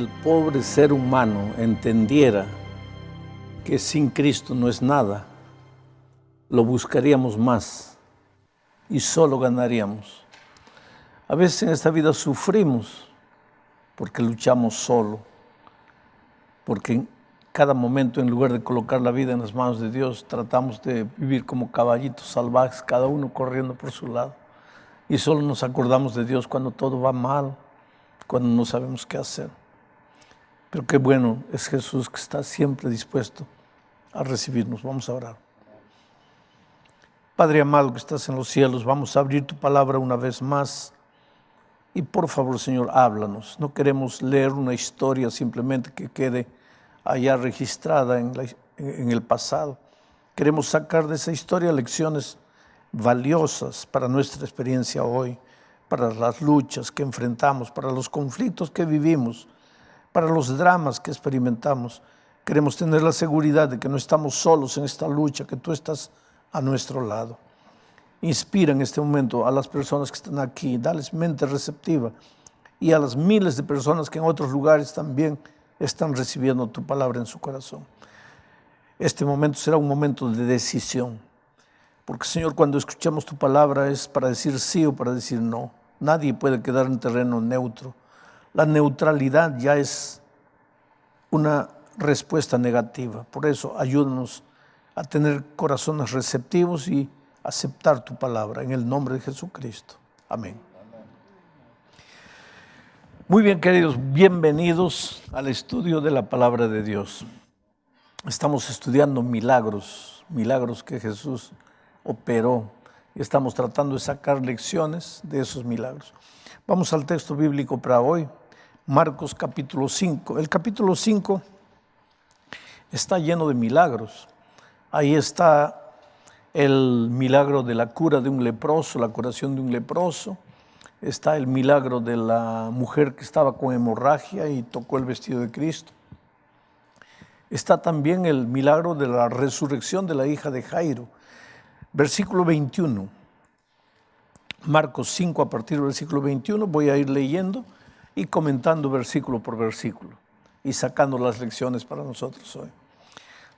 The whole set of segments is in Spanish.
el pobre ser humano entendiera que sin Cristo no es nada, lo buscaríamos más y solo ganaríamos. A veces en esta vida sufrimos porque luchamos solo, porque en cada momento, en lugar de colocar la vida en las manos de Dios, tratamos de vivir como caballitos salvajes, cada uno corriendo por su lado. Y solo nos acordamos de Dios cuando todo va mal, cuando no sabemos qué hacer. Pero qué bueno es Jesús, que está siempre dispuesto a recibirnos. Vamos a orar. Padre amado que estás en los cielos, vamos a abrir tu palabra una vez más. Y por favor, Señor, háblanos. No queremos leer una historia simplemente que quede allá registrada en el pasado. Queremos sacar de esa historia lecciones valiosas para nuestra experiencia hoy, para las luchas que enfrentamos, para los conflictos que vivimos, para los dramas que experimentamos. Queremos tener la seguridad de que no estamos solos en esta lucha, que tú estás a nuestro lado. Inspira en este momento a las personas que están aquí, dales mente receptiva, y a las miles de personas que en otros lugares también están recibiendo tu palabra en su corazón. Este momento será un momento de decisión, porque Señor, cuando escuchamos tu palabra es para decir sí o para decir no. Nadie puede quedar en terreno neutro. La neutralidad ya es una respuesta negativa. Por eso ayúdanos a tener corazones receptivos y aceptar tu palabra en el nombre de Jesucristo. Amén. Muy bien, queridos, bienvenidos al estudio de la palabra de Dios. Estamos estudiando milagros que Jesús operó, y estamos tratando de sacar lecciones de esos milagros. Vamos al texto bíblico para hoy, Marcos capítulo 5. El capítulo 5 está lleno de milagros. Ahí está el milagro de la cura de un leproso, la curación de un leproso. Está el milagro de la mujer que estaba con hemorragia y tocó el vestido de Cristo. Está también el milagro de la resurrección de la hija de Jairo. Versículo 21. Marcos 5, a partir del versículo 21, voy a ir leyendo y comentando versículo por versículo y sacando las lecciones para nosotros hoy.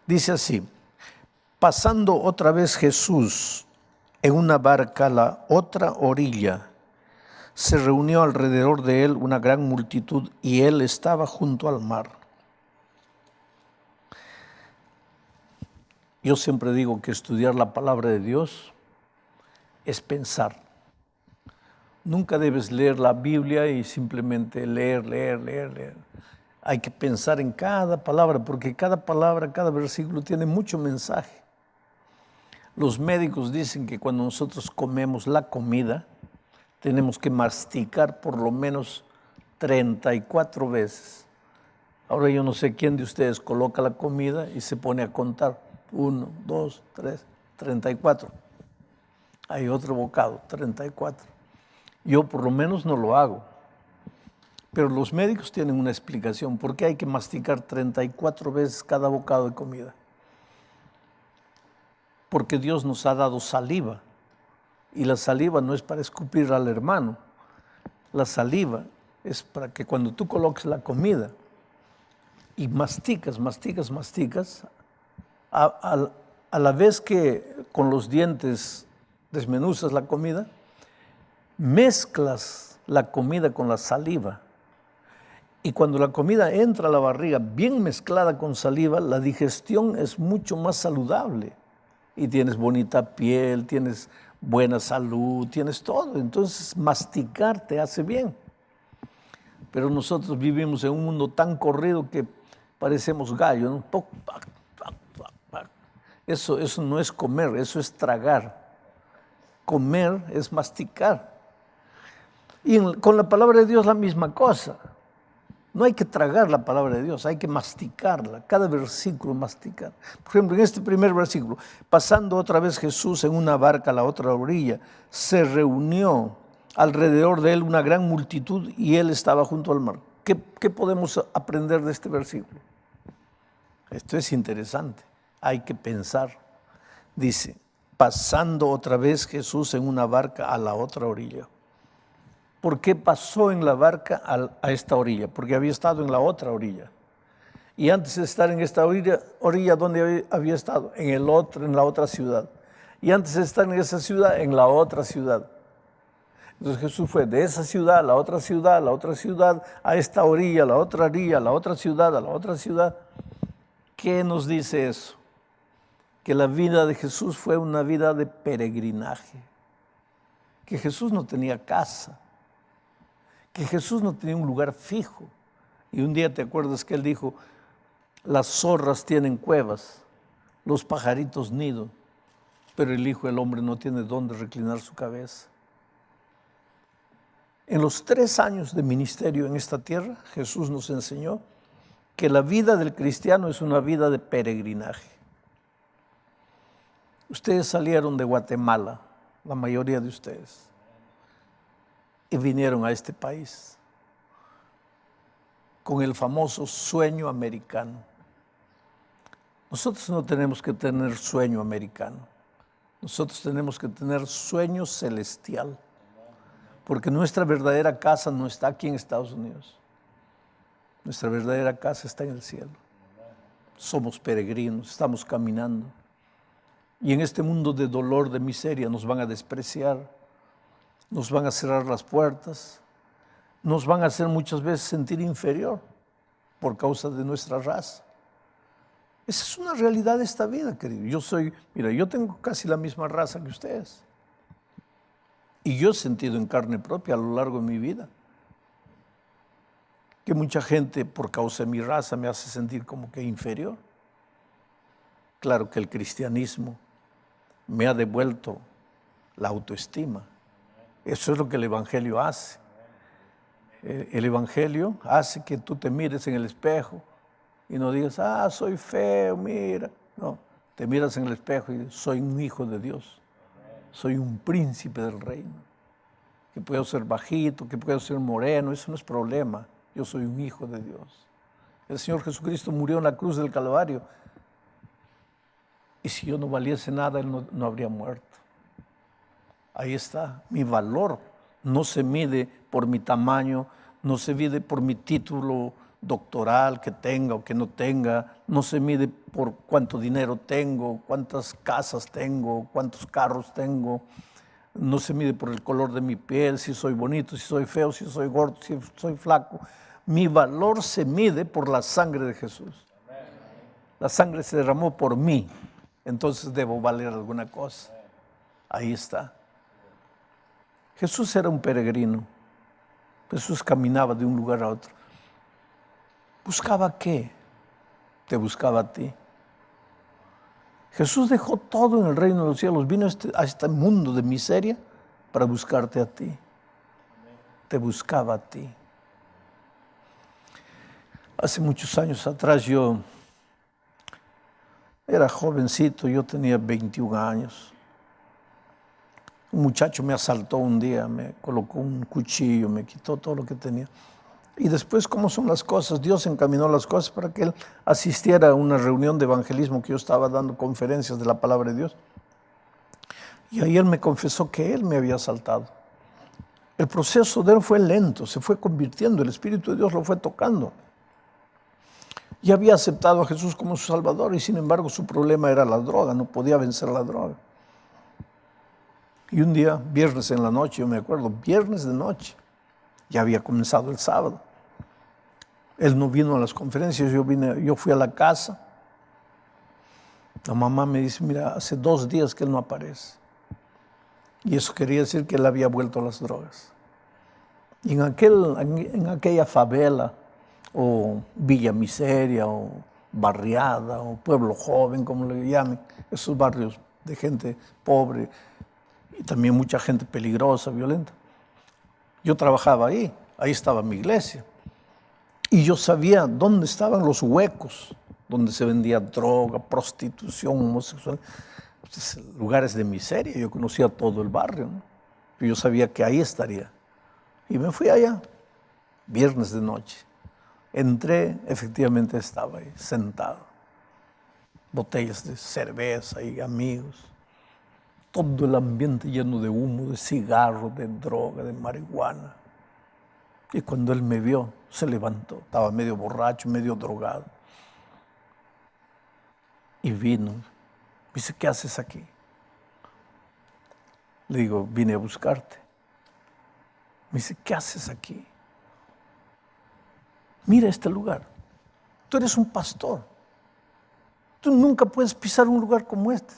Dice así: pasando otra vez Jesús en una barca a la otra orilla, se reunió alrededor de él una gran multitud y él estaba junto al mar. Yo siempre digo que estudiar la palabra de Dios es pensar. Nunca debes leer la Biblia y simplemente leer. Hay que pensar en cada palabra, porque cada palabra, cada versículo tiene mucho mensaje. Los médicos dicen que cuando nosotros comemos la comida, tenemos que masticar por lo menos 34 veces. Ahora yo no sé quién de ustedes coloca la comida y se pone a contar. 1, 2, 3, 34. Hay otro bocado, 34. Yo por lo menos no lo hago. Pero los médicos tienen una explicación. ¿Por qué hay que masticar 34 veces cada bocado de comida? Porque Dios nos ha dado saliva. Y la saliva no es para escupir al hermano. La saliva es para que cuando tú coloques la comida y masticas, a la vez que con los dientes desmenuzas la comida, mezclas la comida con la saliva. Y cuando la comida entra a la barriga bien mezclada con saliva, la digestión es mucho más saludable. Y tienes bonita piel, tienes buena salud, tienes todo. Entonces masticar te hace bien. Pero nosotros vivimos en un mundo tan corrido que parecemos gallos, ¿no? Eso no es comer, eso es tragar. Comer es masticar. Y con la palabra de Dios la misma cosa. No hay que tragar la palabra de Dios, hay que masticarla, cada versículo masticar. Por ejemplo, en este primer versículo, pasando otra vez Jesús en una barca a la otra orilla, se reunió alrededor de él una gran multitud y él estaba junto al mar. ¿Qué podemos aprender de este versículo? Esto es interesante, hay que pensar. Dice, pasando otra vez Jesús en una barca a la otra orilla. ¿Por qué pasó en la barca a esta orilla? Porque había estado en la otra orilla. Y antes de estar en esta orilla ¿dónde había estado? En la otra ciudad. Y antes de estar en esa ciudad, en la otra ciudad. Entonces Jesús fue de esa ciudad a la otra ciudad, a la otra ciudad, a esta orilla, a la otra orilla, a la otra ciudad, a la otra ciudad. ¿Qué nos dice eso? Que la vida de Jesús fue una vida de peregrinaje. Que Jesús no tenía casa. Que Jesús no tenía un lugar fijo. Y un día te acuerdas que él dijo, las zorras tienen cuevas, los pajaritos nido, pero el Hijo del Hombre no tiene dónde reclinar su cabeza. En los 3 años de ministerio en esta tierra, Jesús nos enseñó que la vida del cristiano es una vida de peregrinaje. Ustedes salieron de Guatemala, la mayoría de ustedes, y vinieron a este país con el famoso sueño americano. Nosotros no tenemos que tener sueño americano, nosotros tenemos que tener sueño celestial, porque nuestra verdadera casa no está aquí en Estados Unidos, nuestra verdadera casa está en el cielo. Somos peregrinos, estamos caminando, y en este mundo de dolor, de miseria, nos van a despreciar, nos van a cerrar las puertas, nos van a hacer muchas veces sentir inferior por causa de nuestra raza. Esa es una realidad de esta vida, querido. Yo tengo casi la misma raza que ustedes. Y yo he sentido en carne propia a lo largo de mi vida que mucha gente por causa de mi raza me hace sentir como que inferior. Claro que el cristianismo me ha devuelto la autoestima. Eso es lo que el Evangelio hace. El Evangelio hace que tú te mires en el espejo y no digas, soy feo, mira. No, te miras en el espejo y dices, soy un hijo de Dios. Soy un príncipe del reino. Que puedo ser bajito, que puedo ser moreno, eso no es problema. Yo soy un hijo de Dios. El Señor Jesucristo murió en la cruz del Calvario. Y si yo no valiese nada, Él no habría muerto. Ahí está, mi valor no se mide por mi tamaño, no se mide por mi título doctoral que tenga o que no tenga, no se mide por cuánto dinero tengo, cuántas casas tengo, cuántos carros tengo, no se mide por el color de mi piel, si soy bonito, si soy feo, si soy gordo, si soy flaco. Mi valor se mide por la sangre de Jesús. La sangre se derramó por mí, entonces debo valer alguna cosa. Ahí está. Jesús era un peregrino. Jesús caminaba de un lugar a otro. ¿Buscaba qué? Te buscaba a ti. Jesús dejó todo en el reino de los cielos, vino a este mundo de miseria para buscarte a ti. Te buscaba a ti. Hace muchos años atrás yo era jovencito, yo tenía 21 años. Un muchacho me asaltó un día, me colocó un cuchillo, me quitó todo lo que tenía. Y después, ¿cómo son las cosas? Dios encaminó las cosas para que él asistiera a una reunión de evangelismo que yo estaba dando conferencias de la palabra de Dios. Y ahí él me confesó que él me había asaltado. El proceso de él fue lento, se fue convirtiendo, el Espíritu de Dios lo fue tocando. Y había aceptado a Jesús como su Salvador y sin embargo su problema era la droga, no podía vencer la droga. Y un día, viernes en la noche, yo me acuerdo, viernes de noche, ya había comenzado el sábado. Él no vino a las conferencias, yo fui a la casa. La mamá me dice, mira, hace 2 días que él no aparece. Y eso quería decir que él había vuelto a las drogas. Y en aquella favela, o Villa Miseria, o barriada, o pueblo joven, como le llamen, esos barrios de gente pobre, y también mucha gente peligrosa, violenta. Yo trabajaba ahí estaba mi iglesia. Y yo sabía dónde estaban los huecos, donde se vendía droga, prostitución, homosexual, lugares de miseria. Yo conocía todo el barrio, ¿no? Yo sabía que ahí estaría. Y me fui allá, viernes de noche. Entré, efectivamente estaba ahí, sentado. Botellas de cerveza y amigos. Todo el ambiente lleno de humo, de cigarro, de droga, de marihuana. Y cuando él me vio, se levantó. Estaba medio borracho, medio drogado. Y vino. Me dice, ¿qué haces aquí? Le digo, vine a buscarte. Me dice, ¿qué haces aquí? Mira este lugar. Tú eres un pastor. Tú nunca puedes pisar un lugar como este.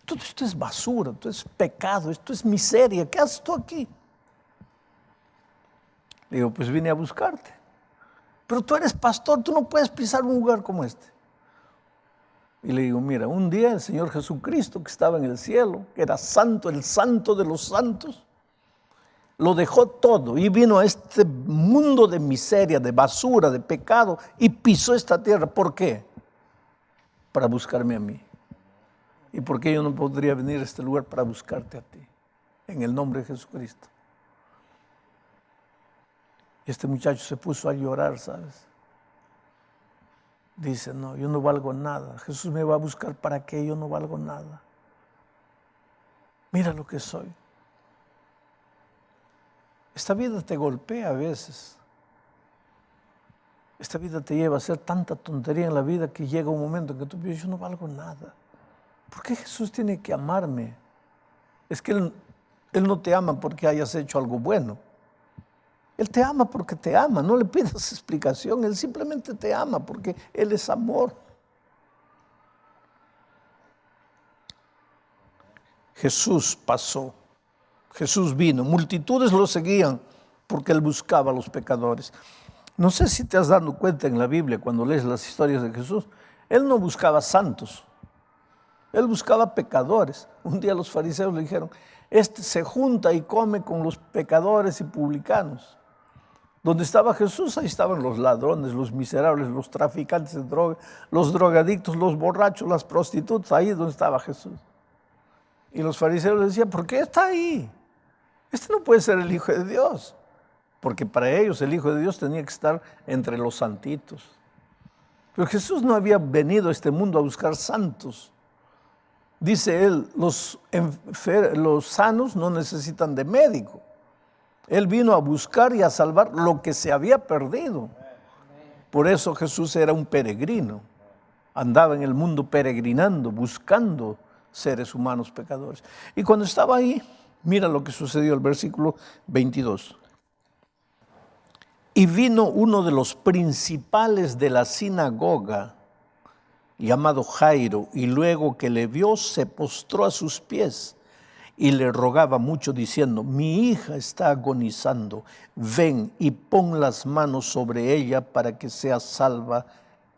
Todo esto es basura, esto es pecado, esto es miseria. ¿Qué haces tú aquí? Le digo, pues vine a buscarte. Pero tú eres pastor, tú no puedes pisar un lugar como este. Y le digo, mira, un día el Señor Jesucristo, que estaba en el cielo, que era santo, el santo de los santos, lo dejó todo y vino a este mundo de miseria, de basura, de pecado, y pisó esta tierra. ¿Por qué? Para buscarme a mí. ¿Y por qué yo no podría venir a este lugar para buscarte a ti? En el nombre de Jesucristo. Y este muchacho se puso a llorar, ¿sabes? Dice, no, yo no valgo nada. Jesús me va a buscar para qué, yo no valgo nada. Mira lo que soy. Esta vida te golpea a veces. Esta vida te lleva a hacer tanta tontería en la vida que llega un momento en que tú piensas, yo no valgo nada. ¿Por qué Jesús tiene que amarme? Es que Él no te ama porque hayas hecho algo bueno. Él te ama porque te ama. No le pidas explicación. Él simplemente te ama porque Él es amor. Jesús pasó. Jesús vino. Multitudes lo seguían porque Él buscaba a los pecadores. No sé si te has dado cuenta en la Biblia, cuando lees las historias de Jesús, Él no buscaba santos. Él buscaba pecadores. Un día los fariseos le dijeron, este se junta y come con los pecadores y publicanos. Donde estaba Jesús, ahí estaban los ladrones, los miserables, los traficantes de droga, los drogadictos, los borrachos, las prostitutas, ahí es donde estaba Jesús. Y los fariseos le decían, ¿por qué está ahí? Este no puede ser el Hijo de Dios. Porque para ellos el Hijo de Dios tenía que estar entre los santitos. Pero Jesús no había venido a este mundo a buscar santos. Dice él, los sanos no necesitan de médico. Él vino a buscar y a salvar lo que se había perdido. Por eso Jesús era un peregrino. Andaba en el mundo peregrinando, buscando seres humanos pecadores. Y cuando estaba ahí, mira lo que sucedió, el versículo 22. Y vino uno de los principales de la sinagoga, llamado Jairo, y luego que le vio, se postró a sus pies y le rogaba mucho diciendo, mi hija está agonizando, ven y pon las manos sobre ella para que sea salva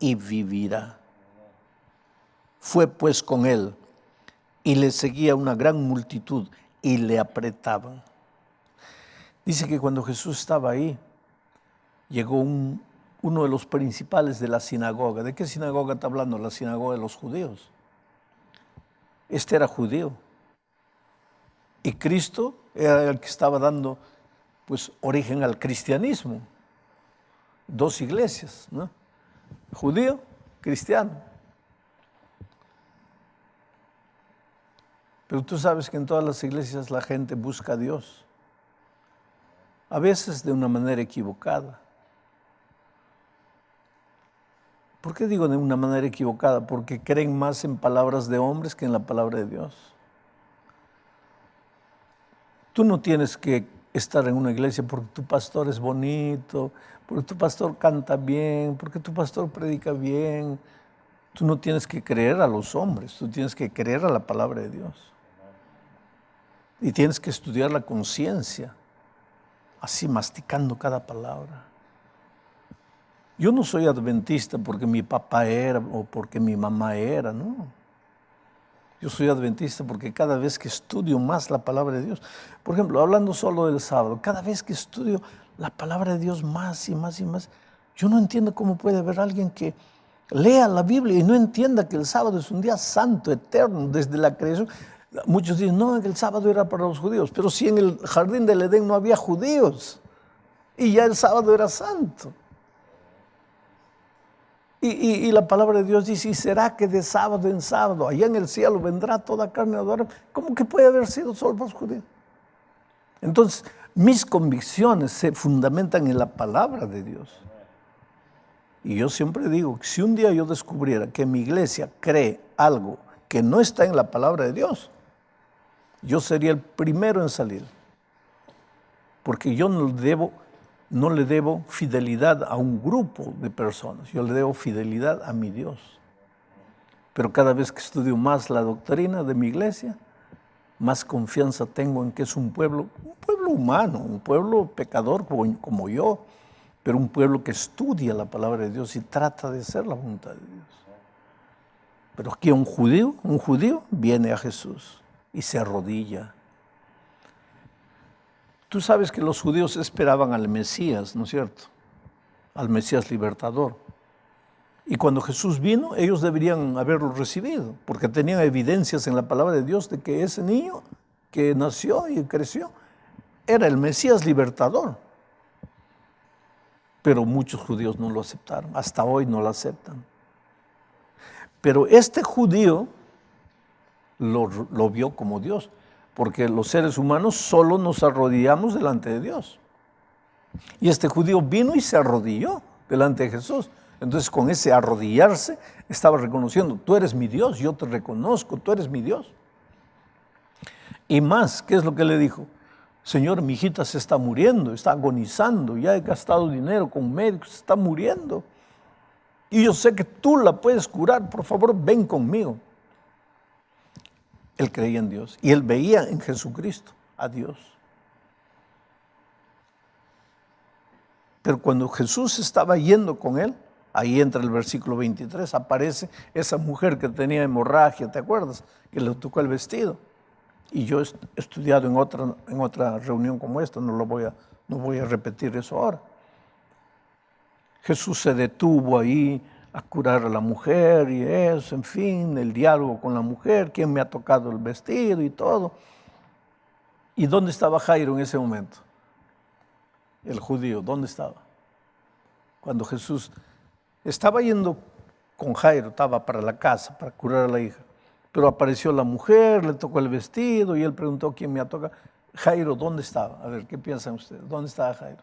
y vivirá. Fue pues con él y le seguía una gran multitud y le apretaban. Dice que cuando Jesús estaba ahí, llegó uno de los principales de la sinagoga. ¿De qué sinagoga está hablando? La sinagoga de los judíos. Este era judío. Y Cristo era el que estaba dando pues, origen al cristianismo. Dos iglesias, ¿no? Judío, cristiano. Pero tú sabes que en todas las iglesias la gente busca a Dios. A veces de una manera equivocada. ¿Por qué digo de una manera equivocada? Porque creen más en palabras de hombres que en la palabra de Dios. Tú no tienes que estar en una iglesia porque tu pastor es bonito, porque tu pastor canta bien, porque tu pastor predica bien. Tú no tienes que creer a los hombres, tú tienes que creer a la palabra de Dios. Y tienes que estudiar la conciencia, así masticando cada palabra. Yo no soy adventista porque mi papá era o porque mi mamá era, no. Yo soy adventista porque cada vez que estudio más la palabra de Dios, por ejemplo, hablando solo del sábado, cada vez que estudio la palabra de Dios más y más y más, yo no entiendo cómo puede haber alguien que lea la Biblia y no entienda que el sábado es un día santo, eterno, desde la creación. Muchos dicen, no, el sábado era para los judíos, pero si en el jardín del Edén no había judíos y ya el sábado era santo. Y la palabra de Dios dice, y será que de sábado en sábado, allá en el cielo vendrá toda carne a adorar. ¿Cómo que puede haber sido solo para los judíos? Entonces, Mis convicciones se fundamentan en la palabra de Dios. Y yo siempre digo que si un día yo descubriera que mi iglesia cree algo que no está en la palabra de Dios, yo sería el primero en salir. Porque yo no le debo fidelidad a un grupo de personas, yo le debo fidelidad a mi Dios. Pero cada vez que estudio más la doctrina de mi iglesia, más confianza tengo en que es un pueblo humano, un pueblo pecador como yo, pero un pueblo que estudia la palabra de Dios y trata de hacer la voluntad de Dios. Pero aquí un judío viene a Jesús y se arrodilla. Tú sabes que los judíos esperaban al Mesías, ¿no es cierto? Al Mesías libertador. Y cuando Jesús vino, ellos deberían haberlo recibido, porque tenían evidencias en la palabra de Dios de que ese niño que nació y creció era el Mesías libertador. Pero muchos judíos no lo aceptaron, hasta hoy no lo aceptan. Pero este judío lo vio como Dios, porque los seres humanos solo nos arrodillamos delante de Dios. Y este judío vino y se arrodilló delante de Jesús. Entonces con ese arrodillarse estaba reconociendo, tú eres mi Dios, yo te reconozco, tú eres mi Dios. Y más, ¿qué es lo que le dijo? Señor, mi hijita se está muriendo, está agonizando, ya he gastado dinero con médicos, se está muriendo. Y yo sé que tú la puedes curar, por favor, ven conmigo. Él creía en Dios y él veía en Jesucristo a Dios. Pero cuando Jesús estaba yendo con él, ahí entra el versículo 23, aparece esa mujer que tenía hemorragia, ¿te acuerdas? Que le tocó el vestido. Y yo he estudiado en otra reunión como esta, no voy a repetir eso ahora. Jesús se detuvo ahí a curar a la mujer y eso, en fin, el diálogo con la mujer, quién me ha tocado el vestido y todo. ¿Y dónde estaba Jairo en ese momento? El judío, ¿dónde estaba? Cuando Jesús estaba yendo con Jairo, estaba para la casa, para curar a la hija. Pero apareció la mujer, le tocó el vestido y él preguntó quién me ha tocado. Jairo, ¿dónde estaba? A ver, ¿qué piensan ustedes? ¿Dónde estaba Jairo?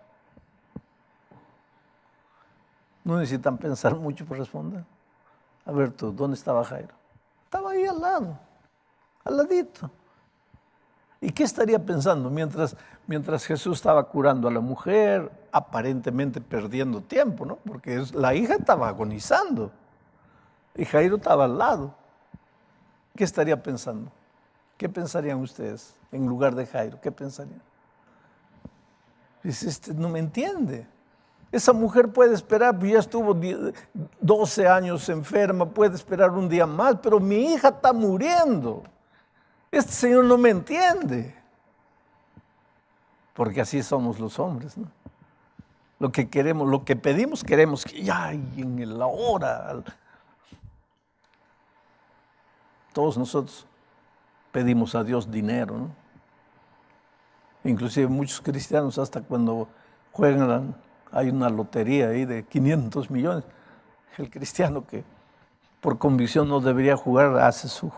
No necesitan pensar mucho para responder. A ver tú, ¿dónde estaba Jairo? Estaba ahí al lado, al ladito. ¿Y qué estaría pensando mientras Jesús estaba curando a la mujer, aparentemente perdiendo tiempo, ¿no? Porque la hija estaba agonizando y Jairo estaba al lado. ¿Qué estaría pensando? ¿Qué pensarían ustedes en lugar de Jairo? ¿Qué pensarían? Dice, este no me entiende. Esa mujer puede esperar, ya estuvo 12 años enferma, puede esperar un día más, pero mi hija está muriendo. Este señor no me entiende. Porque así somos los hombres, ¿no? Lo que queremos, lo que pedimos, queremos que ya en la hora. Todos nosotros pedimos a Dios dinero, ¿no? Inclusive muchos cristianos hasta cuando juegan, hay una lotería ahí de 500 millones. El cristiano que por convicción no debería jugar, hace su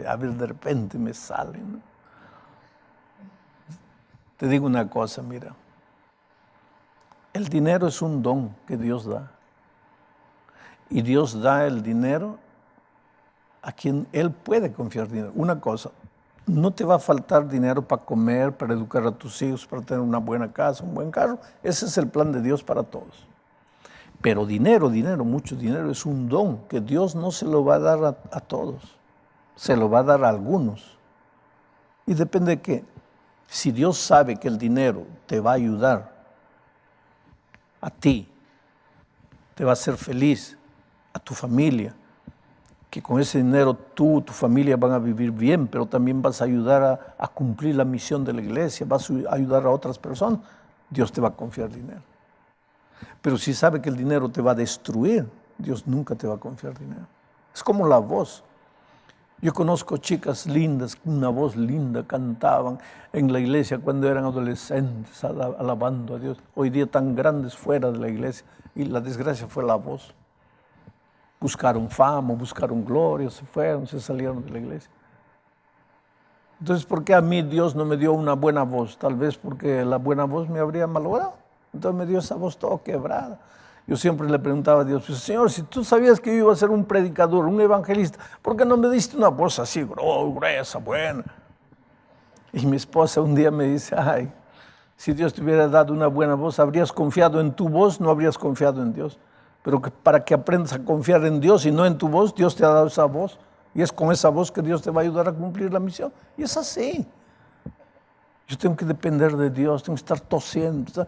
a ver, de repente me sale, ¿no? Te digo una cosa, mira. El dinero es un don que Dios da. Y Dios da el dinero a quien Él puede confiar dinero. Una cosa, no te va a faltar dinero para comer, para educar a tus hijos, para tener una buena casa, un buen carro. Ese es el plan de Dios para todos. Pero dinero, mucho dinero, es un don que Dios no se lo va a dar a todos. Se lo va a dar a algunos. Y depende de qué. Si Dios sabe que el dinero te va a ayudar a ti, te va a hacer feliz, a tu familia, que con ese dinero tú, tu familia van a vivir bien, pero también vas a ayudar a cumplir la misión de la iglesia, vas a ayudar a otras personas, Dios te va a confiar dinero. Pero si sabe que el dinero te va a destruir, Dios nunca te va a confiar dinero. Es como la voz. Yo conozco chicas lindas, una voz linda, cantaban en la iglesia cuando eran adolescentes, alabando a Dios. Hoy día tan grandes fuera de la iglesia y la desgracia fue la voz. Buscaron fama, buscaron gloria, se fueron, se salieron de la iglesia. Entonces, ¿por qué a mí Dios no me dio una buena voz? Tal vez porque la buena voz me habría malogrado. Entonces me dio esa voz toda quebrada. Yo siempre le preguntaba a Dios, pues, Señor, si tú sabías que yo iba a ser un predicador, un evangelista, ¿por qué no me diste una voz así, gruesa, buena? Y mi esposa un día me dice, ay, si Dios te hubiera dado una buena voz, habrías confiado en tu voz, no habrías confiado en Dios. Pero para que aprendas a confiar en Dios y no en tu voz, Dios te ha dado esa voz. Y es con esa voz que Dios te va a ayudar a cumplir la misión. Y es así. Yo tengo que depender de Dios, tengo que estar tosiendo.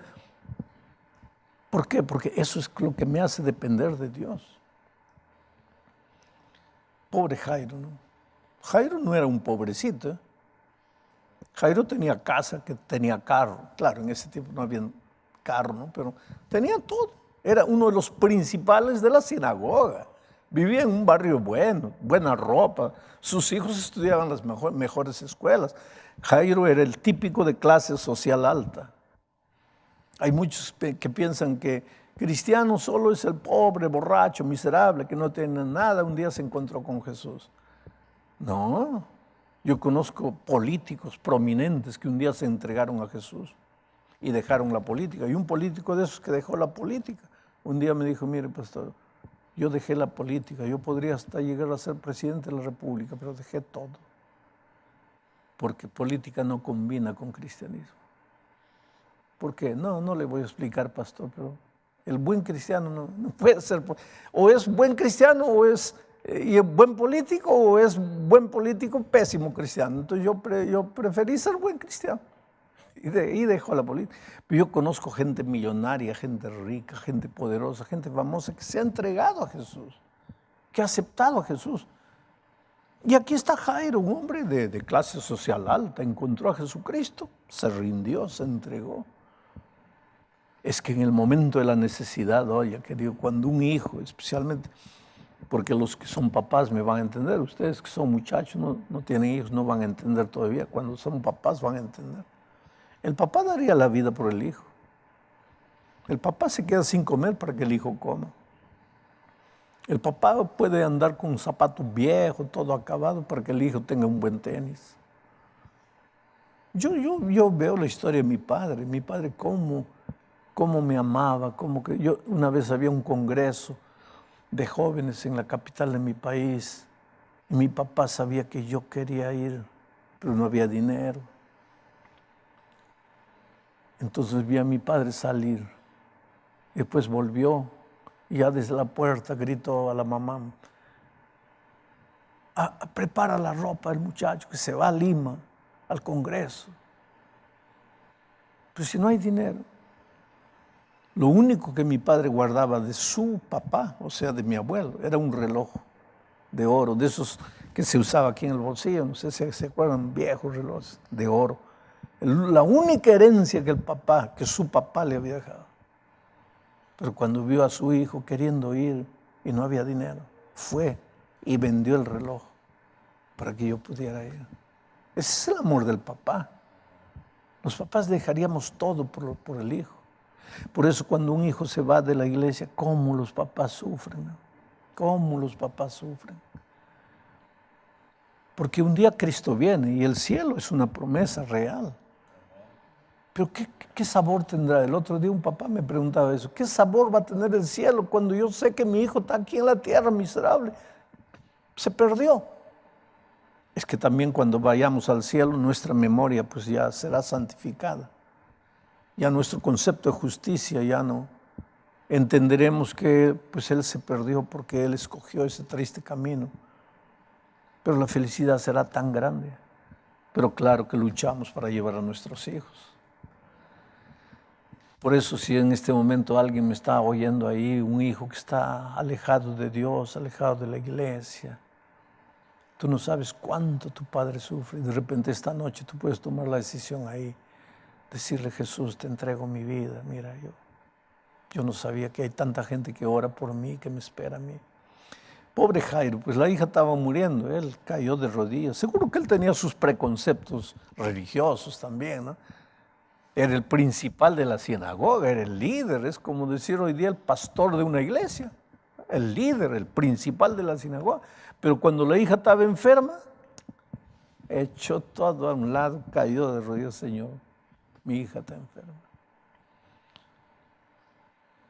¿Por qué? Porque eso es lo que me hace depender de Dios. Pobre Jairo, ¿no? Jairo no era un pobrecito, ¿eh? Jairo tenía casa, que tenía carro. Claro, en ese tiempo no había carro, ¿no? Pero tenía todo. Era uno de los principales de la sinagoga. Vivía en un barrio bueno, buena ropa. Sus hijos estudiaban en las mejores escuelas. Jairo era el típico de clase social alta. Hay muchos que piensan que cristiano solo es el pobre, borracho, miserable, que no tiene nada. Un día se encontró con Jesús. No, yo conozco políticos prominentes que un día se entregaron a Jesús y dejaron la política. Y un político de esos que dejó la política, un día me dijo, mire, pastor, yo dejé la política, yo podría hasta llegar a ser presidente de la República, pero dejé todo. Porque política no combina con cristianismo. ¿Por qué? No le voy a explicar, pastor, pero el buen cristiano no puede ser. O es buen cristiano o es buen político, o es buen político pésimo cristiano. Entonces yo preferí ser buen cristiano. Y dejo la política. Pero yo conozco gente millonaria, gente rica, gente poderosa, gente famosa que se ha entregado a Jesús, que ha aceptado a Jesús. Y aquí está Jairo, un hombre de clase social alta, encontró a Jesucristo, se rindió, se entregó. Es que en el momento de la necesidad, oye, querido, cuando un hijo, especialmente, porque los que son papás me van a entender, ustedes que son muchachos, no tienen hijos, no van a entender todavía, cuando son papás van a entender. El papá daría la vida por el hijo. El papá se queda sin comer para que el hijo coma. El papá puede andar con un zapato viejo, todo acabado, para que el hijo tenga un buen tenis. Yo veo la historia de mi padre cómo me amaba, yo una vez había un congreso de jóvenes en la capital de mi país y mi papá sabía que yo quería ir, pero no había dinero. Entonces vi a mi padre salir y después volvió y ya desde la puerta gritó a la mamá, prepara la ropa del muchacho que se va a Lima al congreso. Pero si no hay dinero. Lo único que mi padre guardaba de su papá, o sea, de mi abuelo, era un reloj de oro, de esos que se usaba aquí en el bolsillo, no sé si se acuerdan, viejos relojes de oro. La única herencia que su papá le había dejado. Pero cuando vio a su hijo queriendo ir y no había dinero, fue y vendió el reloj para que yo pudiera ir. Ese es el amor del papá. Los papás dejaríamos todo por el hijo. Por eso cuando un hijo se va de la iglesia, ¿cómo los papás sufren? ¿No? ¿Cómo los papás sufren? Porque un día Cristo viene y el cielo es una promesa real. Pero ¿qué sabor tendrá? El otro día un papá me preguntaba eso. ¿Qué sabor va a tener el cielo cuando yo sé que mi hijo está aquí en la tierra miserable? Se perdió. Es que también cuando vayamos al cielo, nuestra memoria pues ya será santificada. Ya nuestro concepto de justicia ya no. Entenderemos que pues Él se perdió porque Él escogió ese triste camino. Pero la felicidad será tan grande. Pero claro que luchamos para llevar a nuestros hijos. Por eso si en este momento alguien me está oyendo ahí, un hijo que está alejado de Dios, alejado de la iglesia, tú no sabes cuánto tu padre sufre. De repente esta noche tú puedes tomar la decisión ahí, decirle, Jesús, te entrego mi vida. Mira, yo no sabía que hay tanta gente que ora por mí, que me espera a mí. Pobre Jairo, pues la hija estaba muriendo, él cayó de rodillas. Seguro que él tenía sus preconceptos religiosos también, ¿no? Era el principal de la sinagoga, era el líder, es como decir hoy día el pastor de una iglesia, el líder, el principal de la sinagoga. Pero cuando la hija estaba enferma, echó todo a un lado, cayó de rodillas, Señor, mi hija está enferma.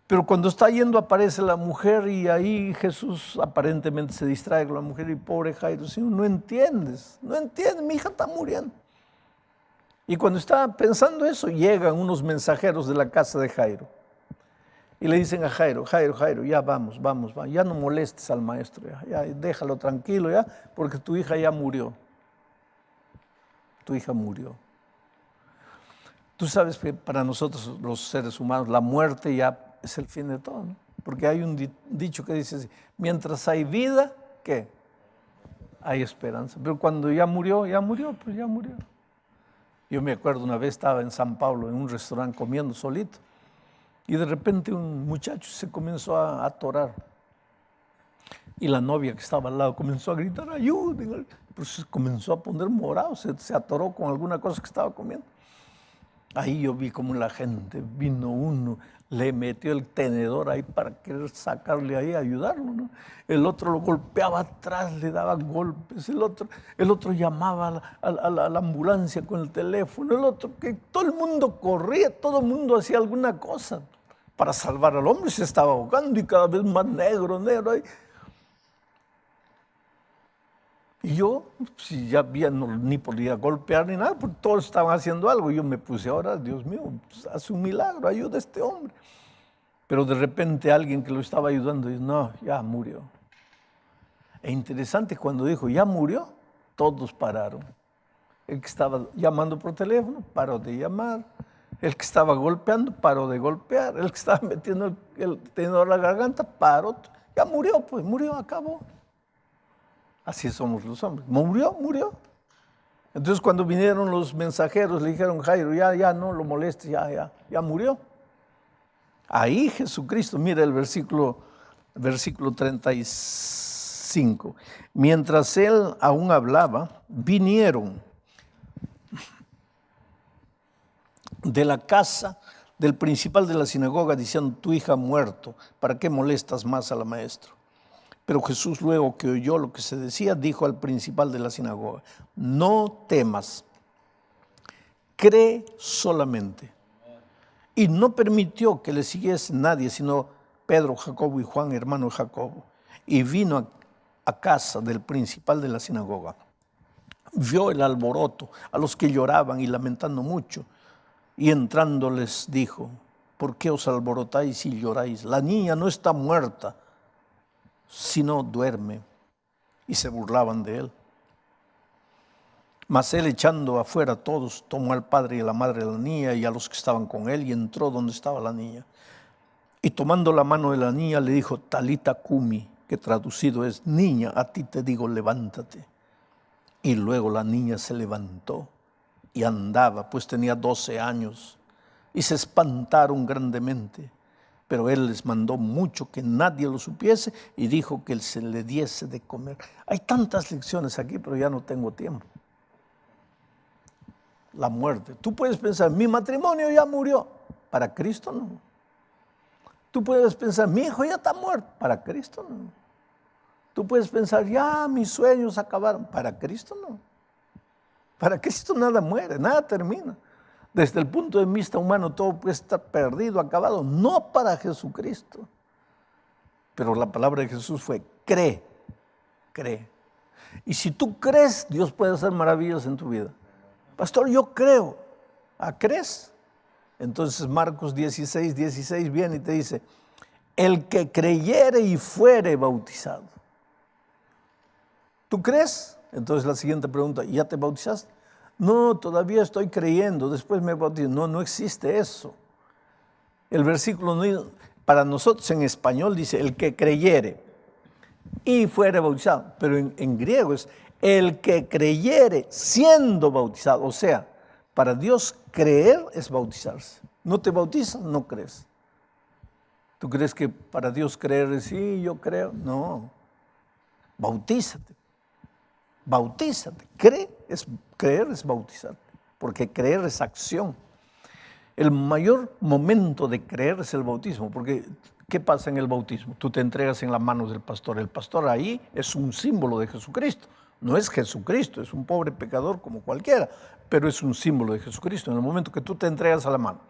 Pero cuando está yendo aparece la mujer y ahí Jesús aparentemente se distrae con la mujer y pobre Jairo, Señor, no entiendes, mi hija está muriendo. Y cuando está pensando eso, llegan unos mensajeros de la casa de Jairo y le dicen a Jairo, ya vamos, ya no molestes al maestro, ya déjalo tranquilo ya, porque tu hija ya murió. Tu hija murió. Tú sabes que para nosotros los seres humanos la muerte ya es el fin de todo, ¿no? Porque hay un dicho que dice así, mientras hay vida, ¿qué? Hay esperanza. Pero cuando ya murió, pues ya murió. Yo me acuerdo una vez estaba en San Pablo en un restaurante comiendo solito y de repente un muchacho se comenzó a atorar y la novia que estaba al lado comenzó a gritar, ayúdenme. Pues se comenzó a poner morado, se atoró con alguna cosa que estaba comiendo. Ahí yo vi como la gente, vino uno, le metió el tenedor ahí para querer sacarle ahí, ayudarlo, ¿no? El otro lo golpeaba atrás, le daba golpes, el otro llamaba a la ambulancia con el teléfono, el otro, que todo el mundo corría, todo el mundo hacía alguna cosa para salvar al hombre, se estaba ahogando y cada vez más negro ahí. Y yo, si ya ni podía golpear ni nada, porque todos estaban haciendo algo. Y yo me puse ahora, Dios mío, pues, hace un milagro, ayuda a este hombre. Pero de repente alguien que lo estaba ayudando dice, no, ya murió. E interesante, cuando dijo, ya murió, todos pararon. El que estaba llamando por teléfono, paró de llamar. El que estaba golpeando, paró de golpear. El que estaba metiendo el tenedor a la garganta, paró. Ya murió, pues murió, acabó. Así somos los hombres. Murió. Entonces cuando vinieron los mensajeros le dijeron, Jairo, ya no lo molestes, ya murió. Ahí Jesucristo, mira el versículo 35. Mientras él aún hablaba, vinieron de la casa del principal de la sinagoga diciendo, tu hija ha muerto, ¿para qué molestas más al maestro? Pero Jesús, luego que oyó lo que se decía, dijo al principal de la sinagoga, no temas, cree solamente. Y no permitió que le siguiese nadie, sino Pedro, Jacobo y Juan, hermano de Jacobo. Y vino a casa del principal de la sinagoga. Vio el alboroto, a los que lloraban y lamentando mucho. Y entrando les dijo, ¿por qué os alborotáis y lloráis? La niña no está muerta, sino duerme. Y se burlaban de él. Mas él, echando afuera a todos, tomó al padre y a la madre de la niña y a los que estaban con él y entró donde estaba la niña. Y tomando la mano de la niña le dijo, Talita Cumi, que traducido es, niña, a ti te digo, levántate. Y luego la niña se levantó y andaba, pues tenía 12 años, y se espantaron grandemente. Pero él les mandó mucho que nadie lo supiese y dijo que se le diese de comer. Hay tantas lecciones aquí, pero ya no tengo tiempo. La muerte. Tú puedes pensar, mi matrimonio ya murió. Para Cristo no. Tú puedes pensar, mi hijo ya está muerto. Para Cristo no. Tú puedes pensar, ya mis sueños acabaron. Para Cristo no. Para Cristo nada muere, nada termina. Desde el punto de vista humano todo puede estar perdido, acabado. No para Jesucristo. Pero la palabra de Jesús fue, cree. Y si tú crees, Dios puede hacer maravillas en tu vida. Pastor, yo creo. ¿Crees? Entonces Marcos 16 viene y te dice, el que creyere y fuere bautizado. ¿Tú crees? Entonces la siguiente pregunta, ¿ya te bautizaste? No, todavía estoy creyendo, después me bautizo. No existe eso. El versículo para nosotros en español dice, el que creyere y fuere bautizado. Pero en griego es, el que creyere siendo bautizado. O sea, para Dios creer es bautizarse. No te bautizas, no crees. ¿Tú crees que para Dios creer es, sí, yo creo? No. Bautízate. Creer es bautizarte, porque creer es acción. El mayor momento de creer es el bautismo, porque ¿qué pasa en el bautismo? Tú te entregas en las manos del pastor. El pastor ahí es un símbolo de Jesucristo, No es Jesucristo, es un pobre pecador como cualquiera, pero es un símbolo de Jesucristo. En el momento que tú te entregas a la mano.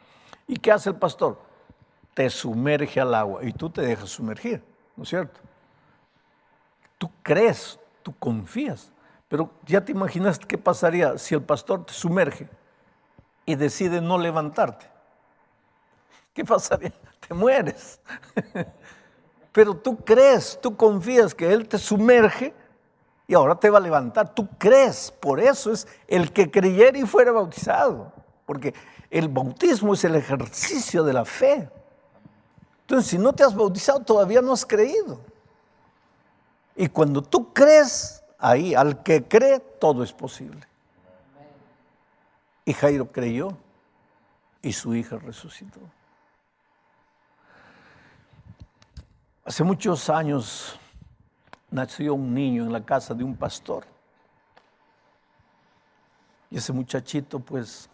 ¿Y qué hace el pastor? Te sumerge al agua y tú te dejas sumergir, ¿no es cierto? Tú crees, tú confías, pero ya te imaginas qué pasaría si el pastor te sumerge y decide no levantarte. ¿Qué pasaría? Te mueres. Pero tú crees, tú confías que Él te sumerge y ahora te va a levantar. Tú crees, por eso es el que creyera y fuera bautizado. Porque el bautismo es el ejercicio de la fe. Entonces, si no te has bautizado, todavía no has creído. Y cuando tú crees, ahí, al que cree, todo es posible. Y Jairo creyó y su hija resucitó. Hace muchos años nació un niño en la casa de un pastor. Y ese muchachito, pues,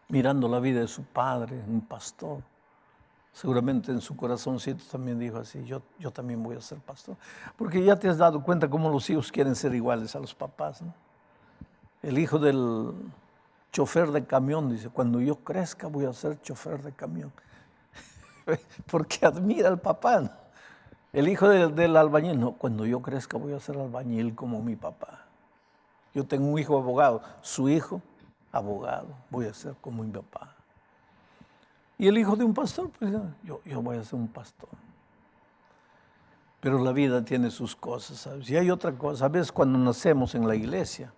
mirando la vida de su padre, un pastor, seguramente en su corazoncito también dijo así, yo también voy a ser pastor. Porque ya te has dado cuenta cómo los hijos quieren ser iguales a los papás, ¿no? El hijo del chofer de camión dice, cuando yo crezca voy a ser chofer de camión. Porque admira al papá, ¿no? El hijo del albañil, no, cuando yo crezca voy a ser albañil como mi papá. Yo tengo un hijo abogado, su hijo abogado, voy a ser como mi papá. Y el hijo de un pastor, pues yo voy a ser un pastor. Pero la vida tiene sus cosas, ¿sabes? Y hay otra cosa, a veces cuando nacemos en la iglesia,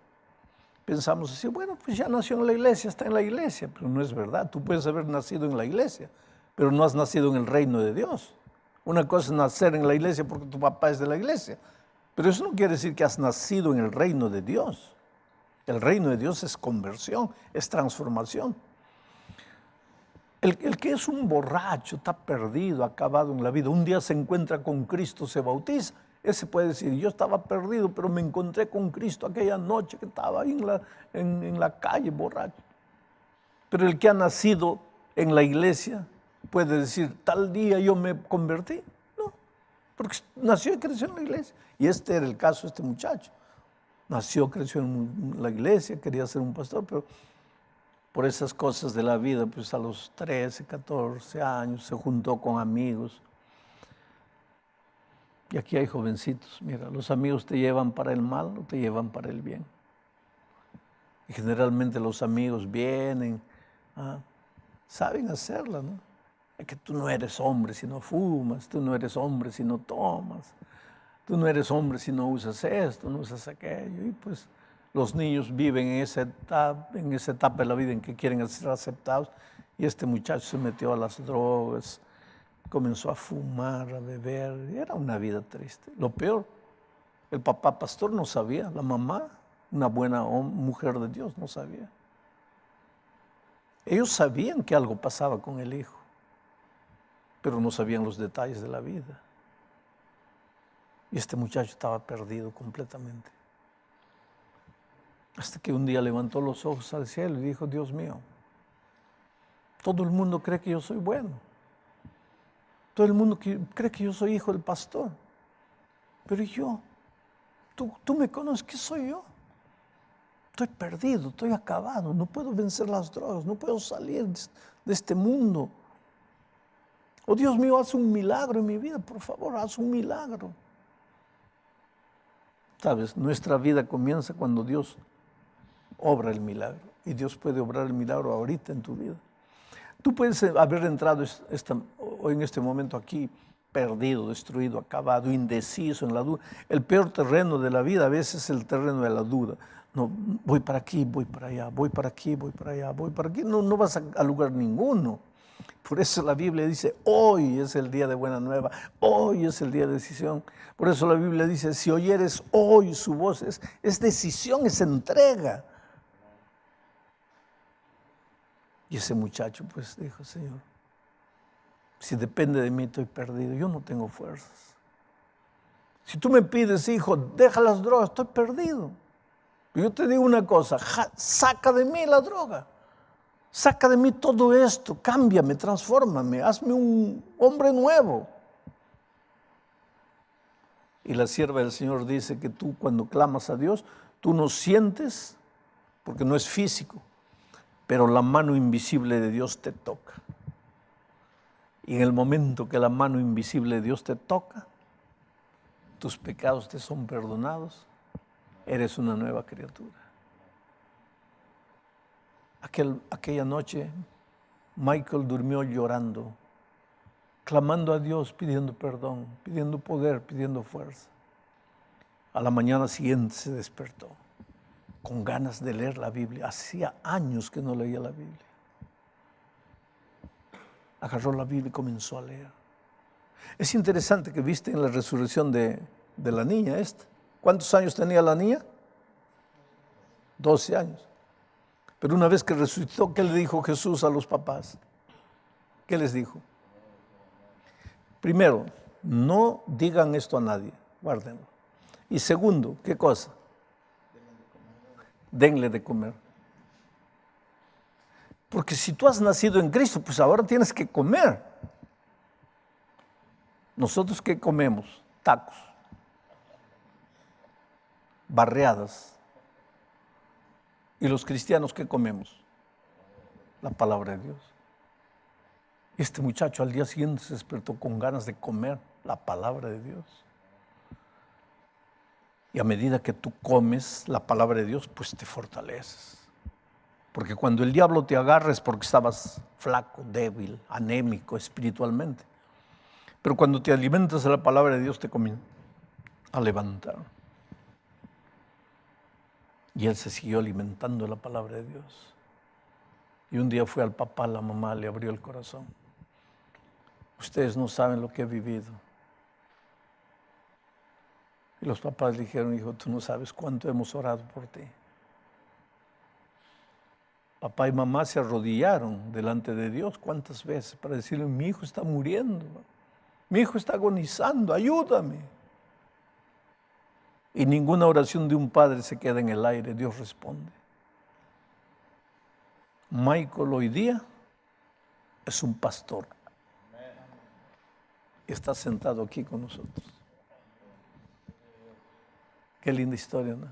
pensamos así, bueno, pues ya nació en la iglesia, está en la iglesia, pero no es verdad. Tú puedes haber nacido en la iglesia, pero no has nacido en el reino de Dios. Una cosa es nacer en la iglesia porque tu papá es de la iglesia, pero eso no quiere decir que has nacido en el reino de Dios. El reino de Dios es conversión, es transformación. El que es un borracho, está perdido, acabado en la vida, un día se encuentra con Cristo, se bautiza, ese puede decir, yo estaba perdido, pero me encontré con Cristo aquella noche que estaba ahí en la calle borracho. Pero el que ha nacido en la iglesia puede decir, tal día yo me convertí. No, porque nació y creció en la iglesia. Y este era el caso de este muchacho. Nació, creció en la iglesia, quería ser un pastor, pero por esas cosas de la vida, pues a los 13, 14 años se juntó con amigos. Y aquí hay jovencitos, mira, los amigos te llevan para el mal o te llevan para el bien. Y generalmente los amigos vienen, saben hacerla, ¿no? Es que tú no eres hombre si no fumas, tú no eres hombre si no tomas, tú no eres hombre si no usas esto, no usas aquello. Y pues los niños viven en esa etapa de la vida en que quieren ser aceptados. Y este muchacho se metió a las drogas, comenzó a fumar, a beber, y era una vida triste. Lo peor, el papá pastor no sabía, la mamá, una buena mujer de Dios, no sabía. Ellos sabían que algo pasaba con el hijo, pero no sabían los detalles de la vida. Y este muchacho estaba perdido completamente. Hasta que un día levantó los ojos al cielo y dijo, Dios mío, todo el mundo cree que yo soy bueno. Todo el mundo cree que yo soy hijo del pastor. Pero yo, tú me conoces, ¿qué soy yo? Estoy perdido, estoy acabado, no puedo vencer las drogas, no puedo salir de este mundo. Oh Dios mío, haz un milagro en mi vida, por favor, haz un milagro. Sabes, nuestra vida comienza cuando Dios obra el milagro. Y Dios puede obrar el milagro ahorita en tu vida. Tú puedes haber entrado en este momento aquí perdido, destruido, acabado, indeciso, en la duda. El peor terreno de la vida a veces es el terreno de la duda. No, voy para aquí, voy para allá, voy para aquí, voy para allá, voy para aquí. No vas a lugar ninguno. Por eso la Biblia dice, hoy es el día de buena nueva, hoy es el día de decisión. Por eso la Biblia dice, si oyeres hoy su voz, es decisión, es entrega. Y ese muchacho pues dijo, Señor, si depende de mí estoy perdido, yo no tengo fuerzas. Si tú me pides, hijo, deja las drogas, estoy perdido. Yo te digo una cosa, saca de mí la droga. Saca de mí todo esto, cámbiame, transfórmame, hazme un hombre nuevo. Y la sierva del Señor dice que tú cuando clamas a Dios, tú no sientes, porque no es físico, pero la mano invisible de Dios te toca. Y en el momento que la mano invisible de Dios te toca, tus pecados te son perdonados, eres una nueva criatura. Aquella noche, Michael durmió llorando, clamando a Dios, pidiendo perdón, pidiendo poder, pidiendo fuerza. A la mañana siguiente se despertó con ganas de leer la Biblia. Hacía años que no leía la Biblia. Agarró la Biblia y comenzó a leer. Es interesante que viste en la resurrección de la niña esta. ¿Cuántos años tenía la niña? 12 años. Pero una vez que resucitó, ¿qué le dijo Jesús a los papás? ¿Qué les dijo? Primero, no digan esto a nadie, guárdenlo. Y segundo, ¿qué cosa? Denle de comer. Porque si tú has nacido en Cristo, pues ahora tienes que comer. ¿Nosotros qué comemos? Tacos, barreadas. ¿Y los cristianos qué comemos? La palabra de Dios. Este muchacho al día siguiente se despertó con ganas de comer la palabra de Dios. Y a medida que tú comes la palabra de Dios, pues te fortaleces. Porque cuando el diablo te agarra es porque estabas flaco, débil, anémico espiritualmente. Pero cuando te alimentas de la palabra de Dios te comienza a levantar. Y él se siguió alimentando de la palabra de Dios. Y un día fue al papá, a la mamá, le abrió el corazón. Ustedes no saben lo que he vivido. Y los papás le dijeron, hijo, tú no sabes cuánto hemos orado por ti. Papá y mamá se arrodillaron delante de Dios cuántas veces para decirle, mi hijo está muriendo, mi hijo está agonizando, ayúdame. Y ninguna oración de un padre se queda en el aire, Dios responde. Michael hoy día es un pastor. Está sentado aquí con nosotros. Qué linda historia, ¿no?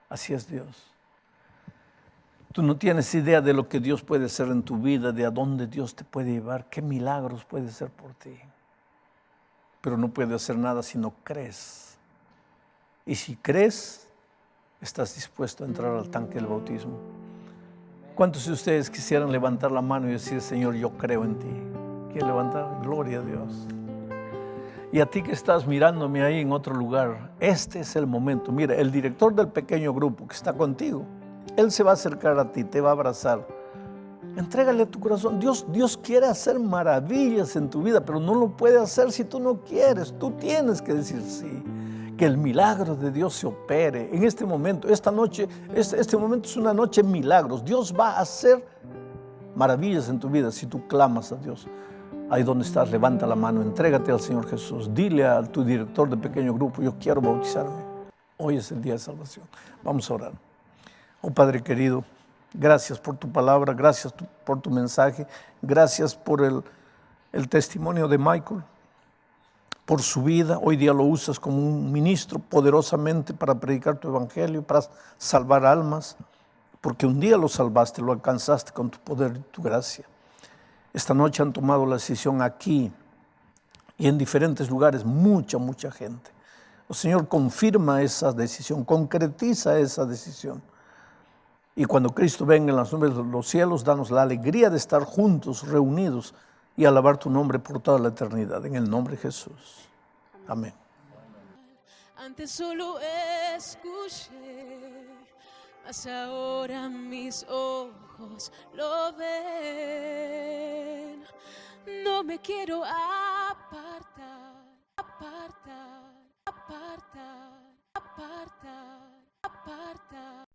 Así es Dios. Tú no tienes idea de lo que Dios puede hacer en tu vida, de a dónde Dios te puede llevar, qué milagros puede hacer por ti. Pero no puede hacer nada si no crees. Y si crees, estás dispuesto a entrar al tanque del bautismo. ¿Cuántos de ustedes quisieran levantar la mano y decir, Señor, yo creo en ti? ¿Quieren levantar? Gloria a Dios. Y a ti que estás mirándome ahí en otro lugar, este es el momento. Mira, el director del pequeño grupo que está contigo, él se va a acercar a ti, te va a abrazar. Entrégale tu corazón. Dios quiere hacer maravillas en tu vida, pero no lo puede hacer si tú no quieres. Tú tienes que decir sí. Que el milagro de Dios se opere en este momento. Esta noche, este momento es una noche de milagros. Dios va a hacer maravillas en tu vida si tú clamas a Dios. Ahí donde estás, levanta la mano, entrégate al Señor Jesús. Dile a tu director de pequeño grupo, yo quiero bautizarme. Hoy es el día de salvación. Vamos a orar. Oh Padre querido, gracias por tu palabra, gracias por tu mensaje, gracias por el testimonio de Michael, por su vida. Hoy día lo usas como un ministro poderosamente para predicar tu evangelio, para salvar almas, porque un día lo salvaste, lo alcanzaste con tu poder y tu gracia. Esta noche han tomado la decisión aquí y en diferentes lugares, mucha gente. Oh Señor, confirma esa decisión, concretiza esa decisión. Y cuando Cristo venga en las nubes de los cielos, danos la alegría de estar juntos, reunidos y alabar tu nombre por toda la eternidad. En el nombre de Jesús. Amén. Antes solo escuché, mas ahora mis ojos lo ven. No me quiero apartar, apartar, apartar, apartar, apartar.